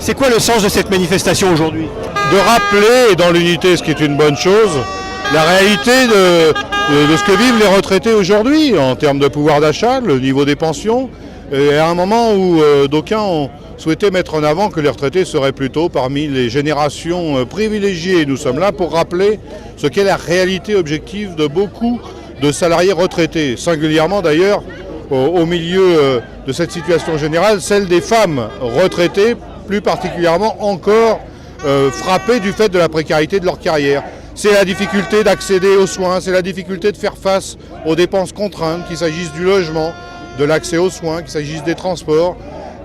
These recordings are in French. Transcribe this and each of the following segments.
C'est quoi le sens de cette manifestation aujourd'hui? De rappeler dans l'unité, ce qui est une bonne chose, la réalité de ce que vivent les retraités aujourd'hui en termes de pouvoir d'achat, le niveau des pensions, et à un moment où d'aucuns ont souhaité mettre en avant que les retraités seraient plutôt parmi les générations privilégiées. Nous sommes là pour rappeler ce qu'est la réalité objective de beaucoup de salariés retraités, singulièrement d'ailleurs au milieu de cette situation générale, celle des femmes retraitées, plus particulièrement encore frappées du fait de la précarité de leur carrière. C'est la difficulté d'accéder aux soins, c'est la difficulté de faire face aux dépenses contraintes, qu'il s'agisse du logement, de l'accès aux soins, qu'il s'agisse des transports,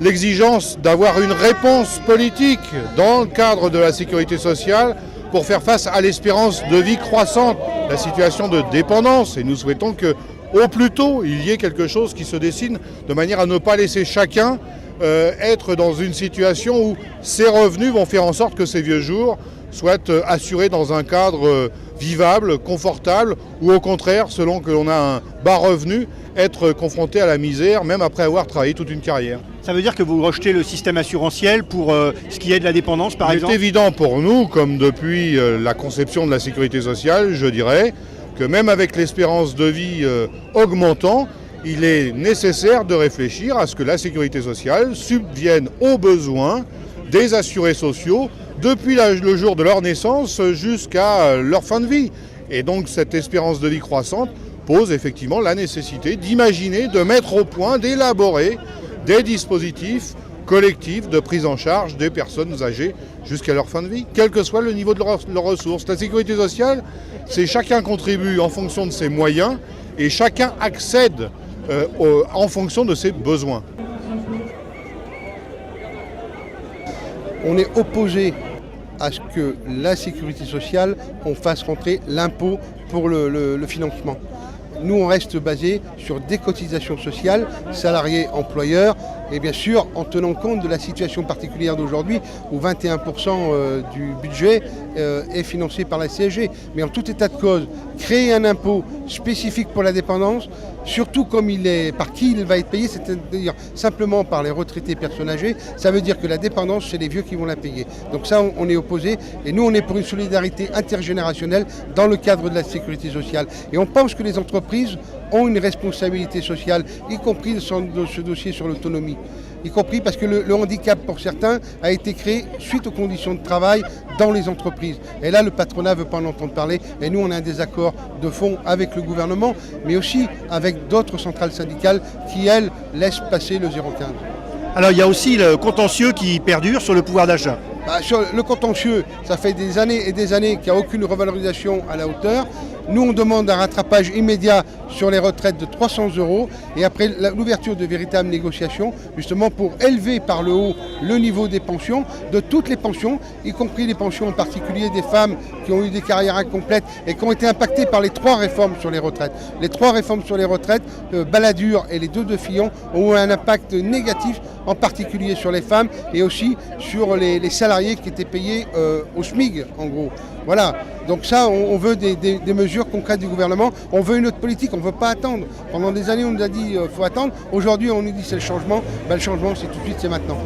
l'exigence d'avoir une réponse politique dans le cadre de la sécurité sociale pour faire face à l'espérance de vie croissante, la situation de dépendance. Et nous souhaitons que, au plus tôt, il y ait quelque chose qui se dessine de manière à ne pas laisser chacun être dans une situation où ses revenus vont faire en sorte que ses vieux jours soient assurés dans un cadre vivable, confortable, ou au contraire, selon que l'on a un bas revenu, être confronté à la misère, même après avoir travaillé toute une carrière. Ça veut dire que vous rejetez le système assurantiel pour ce qui est de la dépendance, par exemple? Il est évident pour nous, comme depuis la conception de la sécurité sociale, je dirais, que même avec l'espérance de vie augmentant, il est nécessaire de réfléchir à ce que la sécurité sociale subvienne aux besoins des assurés sociaux depuis le jour de leur naissance jusqu'à leur fin de vie. Et donc cette espérance de vie croissante pose effectivement la nécessité d'imaginer, de mettre au point, d'élaborer des dispositifs collectifs de prise en charge des personnes âgées jusqu'à leur fin de vie, quel que soit le niveau de leurs ressources. La sécurité sociale, c'est chacun contribue en fonction de ses moyens et chacun accède en fonction de ses besoins. On est opposé à ce que la sécurité sociale, on fasse rentrer l'impôt pour le financement. Nous, on reste basé sur des cotisations sociales, salariés, employeurs, et bien sûr en tenant compte de la situation particulière d'aujourd'hui où 21% du budget est financé par la CSG. Mais en tout état de cause, créer un impôt spécifique pour la dépendance, surtout comme par qui il va être payé, c'est-à-dire simplement par les retraités personnes âgées, ça veut dire que la dépendance, c'est les vieux qui vont la payer. Donc ça, on est opposé et nous, on est pour une solidarité intergénérationnelle dans le cadre de la sécurité sociale. Et on pense que les entreprises ont une responsabilité sociale, y compris dans ce dossier sur l'autonomie. Y compris parce que le handicap pour certains a été créé suite aux conditions de travail dans les entreprises. Et là, le patronat ne veut pas en entendre parler. Et nous, on a un désaccord de fond avec le gouvernement, mais aussi avec d'autres centrales syndicales qui, elles, laissent passer le 0,15. Alors il y a aussi le contentieux qui perdure sur le pouvoir d'achat. Sur le contentieux, ça fait des années et des années qu'il n'y a aucune revalorisation à la hauteur. Nous, on demande un rattrapage immédiat sur les retraites de 300 € et après l'ouverture de véritables négociations, justement pour élever par le haut le niveau des pensions, de toutes les pensions, y compris les pensions en particulier des femmes qui ont eu des carrières incomplètes et qui ont été impactées par les 3 réformes sur les retraites. Les 3 réformes sur les retraites, Balladur et les 2 de Fillon, ont eu un impact négatif, en particulier sur les femmes et aussi sur les salariés qui étaient payés au SMIG, en gros. Voilà, donc ça, on veut des mesures concrètes du gouvernement, on veut une autre politique, on ne veut pas attendre. Pendant des années, on nous a dit qu'il faut attendre. Aujourd'hui, on nous dit c'est le changement. Ben, le changement, c'est tout de suite, c'est maintenant.